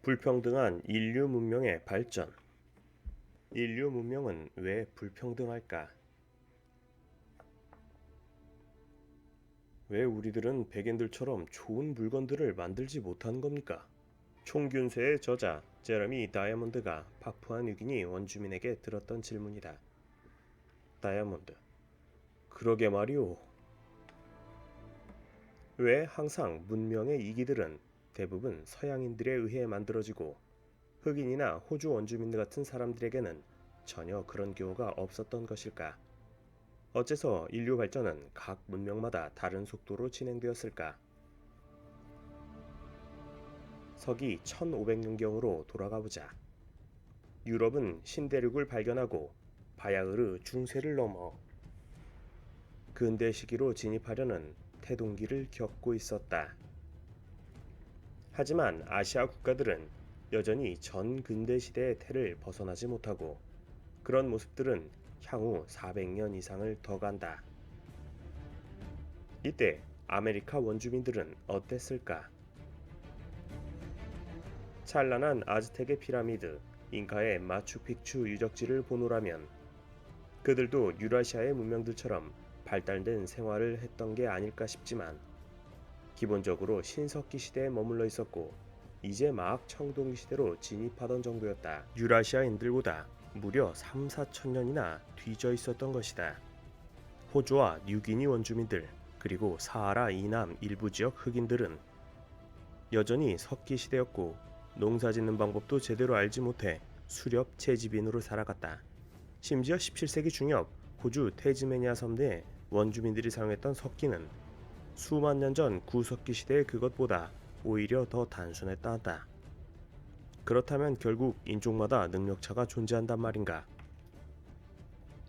불평등한 인류 문명의 발전. 인류 문명은 왜 불평등할까? 왜 우리들은 백인들처럼 좋은 물건들을 만들지 못하는 겁니까? 총균세의 저자 제러미 다이아몬드가 파푸아뉴기니 원주민에게 들었던 질문이다. 다이아몬드: 그러게 말이오. 왜 항상 문명의 이기들은 대부분 서양인들에 의해 만들어지고 흑인이나 호주 원주민들 같은 사람들에게는 전혀 그런 경우가 없었던 것일까? 어째서 인류 발전은 각 문명마다 다른 속도로 진행되었을까? 서기 1500년경으로 돌아가 보자. 유럽은 신대륙을 발견하고 바야흐르 중세를 넘어 근대 시기로 진입하려는 태동기를 겪고 있었다. 하지만 아시아 국가들은 여전히 전 근대 시대의 태를 벗어나지 못하고 그런 모습들은 향후 400년 이상을 더 간다. 이때 아메리카 원주민들은 어땠을까? 찬란한 아즈텍의 피라미드, 잉카의 마추픽추 유적지를 보노라면 그들도 유라시아의 문명들처럼 발달된 생활을 했던 게 아닐까 싶지만 기본적으로 신석기 시대에 머물러 있었고 이제 막 청동기 시대로 진입하던 정도였다. 유라시아인들보다 무려 3, 4천 년이나 뒤져 있었던 것이다. 호주와 뉴기니 원주민들 그리고 사하라 이남 일부 지역 흑인들은 여전히 석기 시대였고 농사짓는 방법도 제대로 알지 못해 수렵 채집인으로 살아갔다. 심지어 17세기 중엽 호주 태즈메니아 섬 내 원주민들이 사용했던 석기는 수만 년 전 구석기 시대의 그것보다 오히려 더 단순했다 한다. 그렇다면 결국 인종마다 능력차가 존재한단 말인가?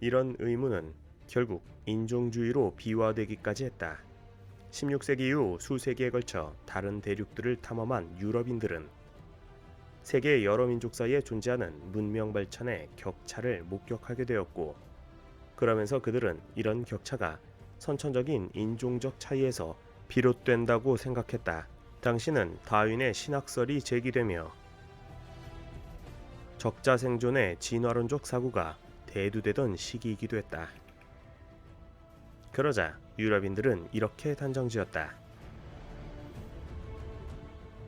이런 의문은 결국 인종주의로 비화되기까지 했다. 16세기 이후 수세기에 걸쳐 다른 대륙들을 탐험한 유럽인들은 세계 여러 민족 사이에 존재하는 문명 발전의 격차를 목격하게 되었고, 그러면서 그들은 이런 격차가 선천적인 인종적 차이에서 비롯된다고 생각했다. 당시는 다윈의 신학설이 제기되며 적자생존의 진화론적 사고가 대두되던 시기이기도 했다. 그러자 유럽인들은 이렇게 단정지었다.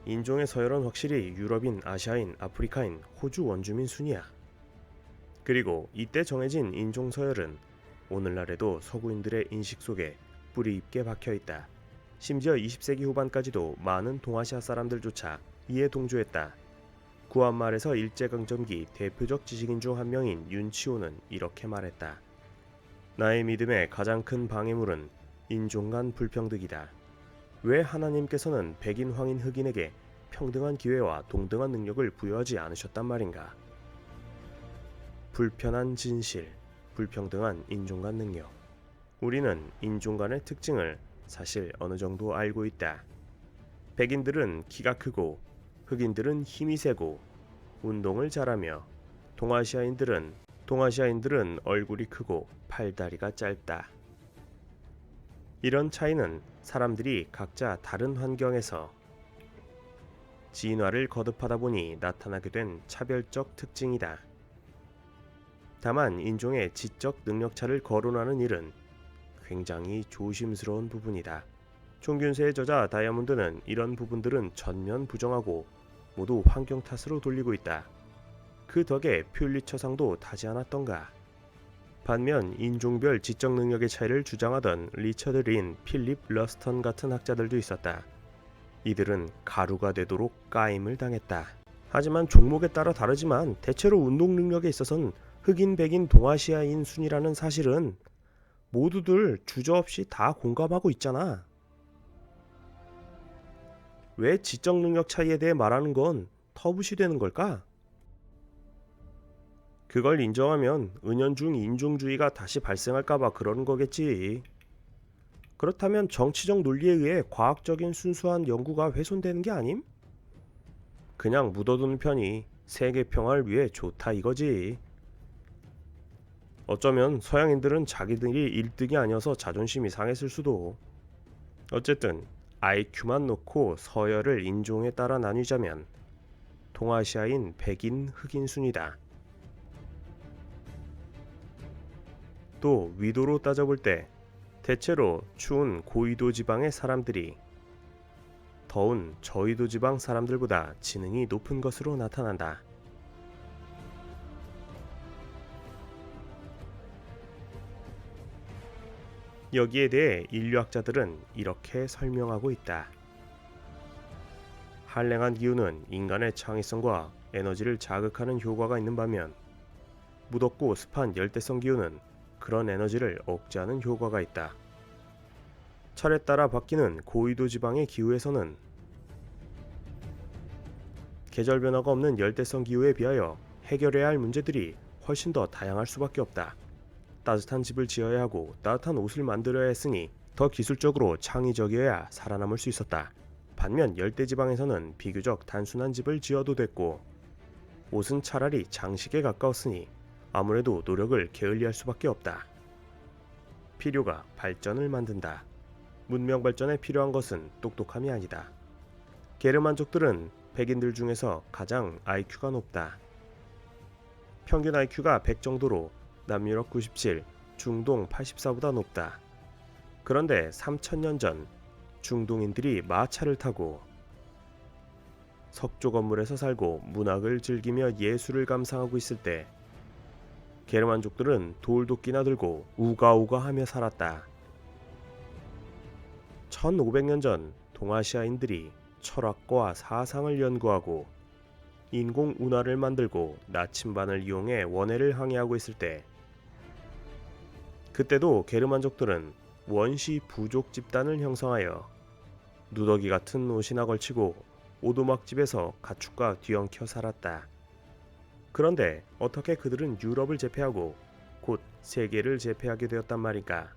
인종의 서열은 확실히 유럽인, 아시아인, 아프리카인, 호주 원주민 순이야. 그리고 이때 정해진 인종 서열은 오늘날에도 서구인들의 인식 속에 뿌리 깊게 박혀있다. 심지어 20세기 후반까지도 많은 동아시아 사람들조차 이에 동조했다. 구한말에서 일제강점기 대표적 지식인 중 한 명인 윤치호는 이렇게 말했다. 나의 믿음의 가장 큰 방해물은 인종 간 불평등이다. 왜 하나님께서는 백인, 황인, 흑인에게 평등한 기회와 동등한 능력을 부여하지 않으셨단 말인가? 불편한 진실, 불평등한 인종 간 능력. 우리는 인종 간의 특징을 사실 어느 정도 알고 있다. 백인들은 키가 크고 흑인들은 힘이 세고 운동을 잘하며 동아시아인들은 얼굴이 크고 팔다리가 짧다. 이런 차이는 사람들이 각자 다른 환경에서 진화를 거듭하다 보니 나타나게 된 차별적 특징이다. 다만 인종의 지적 능력차를 거론하는 일은 굉장히 조심스러운 부분이다. 총균세의 저자 다이아몬드는 이런 부분들은 전면 부정하고 모두 환경 탓으로 돌리고 있다. 그 덕에 퓰리처상도 타지 않았던가. 반면 인종별 지적 능력의 차이를 주장하던 리처드 린, 필립 러스턴 같은 학자들도 있었다. 이들은 가루가 되도록 까임을 당했다. 하지만 종목에 따라 다르지만 대체로 운동 능력에 있어서는 흑인, 백인, 동아시아인 순이라는 사실은 모두들 주저없이 다 공감하고 있잖아. 왜 지적 능력 차이에 대해 말하는 건 터부시 되는 걸까? 그걸 인정하면 은연중 인종주의가 다시 발생할까봐 그러는 거겠지. 그렇다면 정치적 논리에 의해 과학적인 순수한 연구가 훼손되는 게 아님? 그냥 묻어두는 편이 세계 평화를 위해 좋다 이거지. 어쩌면 서양인들은 자기들이 1등이 아니어서 자존심이 상했을 수도. 어쨌든 IQ만 놓고 서열을 인종에 따라 나뉘자면 동아시아인 백인 흑인 순이다. 또 위도로 따져볼 때 대체로 추운 고위도 지방의 사람들이 더운 저위도 지방 사람들보다 지능이 높은 것으로 나타난다. 여기에 대해 인류학자들은 이렇게 설명하고 있다. 한랭한 기후는 인간의 창의성과 에너지를 자극하는 효과가 있는 반면 무덥고 습한 열대성 기후는 그런 에너지를 억제하는 효과가 있다. 철에 따라 바뀌는 고위도 지방의 기후에서는 계절 변화가 없는 열대성 기후에 비하여 해결해야 할 문제들이 훨씬 더 다양할 수밖에 없다. 따뜻한 집을 지어야 하고 따뜻한 옷을 만들어야 했으니 더 기술적으로 창의적이어야 살아남을 수 있었다. 반면 열대지방에서는 비교적 단순한 집을 지어도 됐고 옷은 차라리 장식에 가까웠으니 아무래도 노력을 게을리할 수밖에 없다. 필요가 발전을 만든다. 문명 발전에 필요한 것은 똑똑함이 아니다. 게르만족들은 백인들 중에서 가장 IQ가 높다. 평균 IQ가 100 정도로 남유럽 97, 중동 84보다 높다. 그런데 3000년 전 중동인들이 마차를 타고 석조 건물에서 살고 문학을 즐기며 예술을 감상하고 있을 때 게르만족들은 돌도끼나 들고 우가우가하며 살았다. 1500년 전 동아시아인들이 철학과 사상을 연구하고 인공 운하를 만들고 나침반을 이용해 원해를 항해하고 있을 때 그때도 게르만족들은 원시 부족 집단을 형성하여 누더기 같은 옷이나 걸치고 오두막집에서 가축과 뒤엉켜 살았다. 그런데 어떻게 그들은 유럽을 제패하고 곧 세계를 제패하게 되었단 말인가?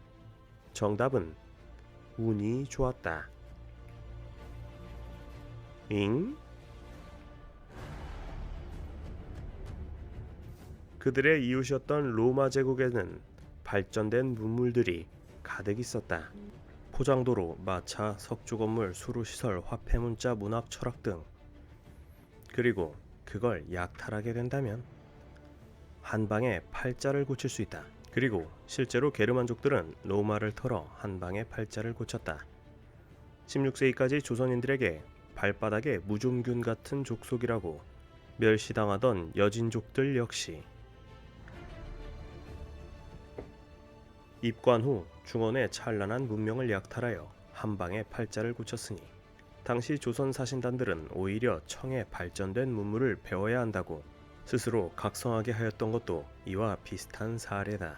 정답은 운이 좋았다. 잉? 그들의 이웃이었던 로마 제국에는 발전된 문물들이 가득 있었다. 포장도로, 마차, 석조 건물, 수로시설, 화폐문자, 문학, 철학 등. 그리고 그걸 약탈하게 된다면 한 방에 팔자를 고칠 수 있다. 그리고 실제로 게르만족들은 로마를 털어 한 방에 팔자를 고쳤다. 16세기까지 조선인들에게 발바닥에 무좀균 같은 족속이라고 멸시당하던 여진족들 역시 입관 후 중원의 찬란한 문명을 약탈하여 한 방에 팔자를 고쳤으니 당시 조선 사신단들은 오히려 청의 발전된 문물을 배워야 한다고 스스로 각성하게 하였던 것도 이와 비슷한 사례다.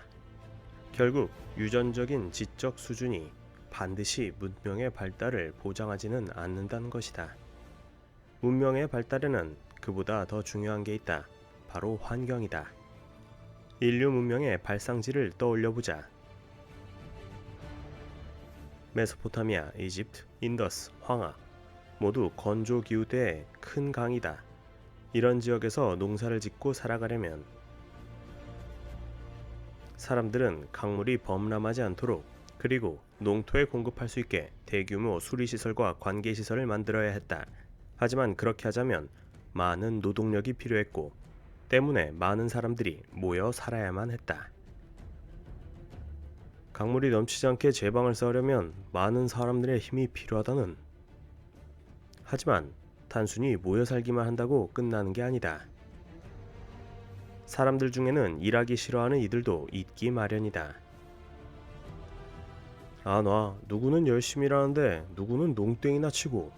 결국 유전적인 지적 수준이 반드시 문명의 발달을 보장하지는 않는다는 것이다. 문명의 발달에는 그보다 더 중요한 게 있다. 바로 환경이다. 인류 문명의 발상지를 떠올려보자. 메소포타미아, 이집트, 인더스, 황하 모두 건조 기후대의 큰 강이다. 이런 지역에서 농사를 짓고 살아가려면 사람들은 강물이 범람하지 않도록 그리고 농토에 공급할 수 있게 대규모 수리시설과 관계시설을 만들어야 했다. 하지만 그렇게 하자면 많은 노동력이 필요했고 때문에 많은 사람들이 모여 살아야만 했다. 강물이 넘치지 않게 제방을 쌓으려면 많은 사람들의 힘이 필요하다는. 하지만 단순히 모여 살기만 한다고 끝나는 게 아니다. 사람들 중에는 일하기 싫어하는 이들도 있기 마련이다. 누구는 열심히 일하는데 누구는 농땡이나 치고.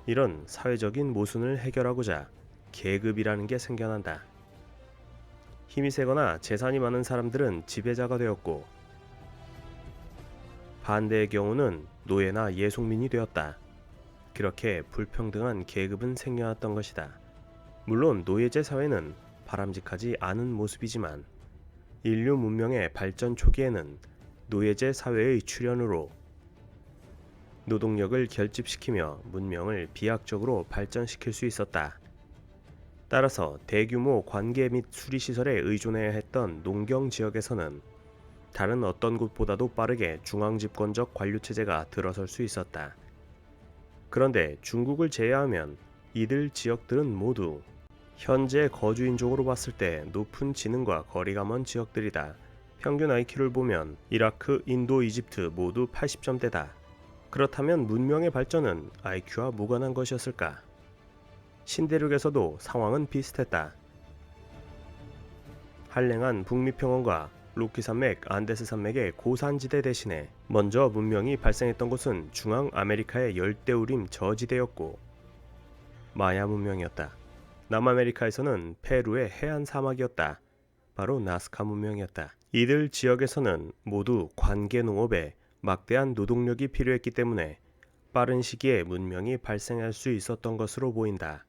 이런 사회적인 모순을 해결하고자 계급이라는 게 생겨난다. 힘이 세거나 재산이 많은 사람들은 지배자가 되었고 반대의 경우는 노예나 예속민이 되었다. 그렇게 불평등한 계급은 생겨났던 것이다. 물론 노예제 사회는 바람직하지 않은 모습이지만 인류 문명의 발전 초기에는 노예제 사회의 출현으로 노동력을 결집시키며 문명을 비약적으로 발전시킬 수 있었다. 따라서 대규모 관계 및 수리시설에 의존해야 했던 농경 지역에서는 다른 어떤 곳보다도 빠르게 중앙집권적 관료체제가 들어설 수 있었다. 그런데 중국을 제외하면 이들 지역들은 모두 현재 거주인종으로 봤을 때 높은 지능과 거리가 먼 지역들이다. 평균 IQ를 보면 이라크, 인도, 이집트 모두 80점대다. 그렇다면 문명의 발전은 IQ와 무관한 것이었을까? 신대륙에서도 상황은 비슷했다. 한랭한 북미 평원과 로키 산맥, 안데스 산맥의 고산지대 대신에 먼저 문명이 발생했던 곳은 중앙 아메리카의 열대우림 저지대였고 마야 문명이었다. 남아메리카에서는 페루의 해안 사막이었다. 바로 나스카 문명이었다. 이들 지역에서는 모두 관계 농업에 막대한 노동력이 필요했기 때문에 빠른 시기에 문명이 발생할 수 있었던 것으로 보인다.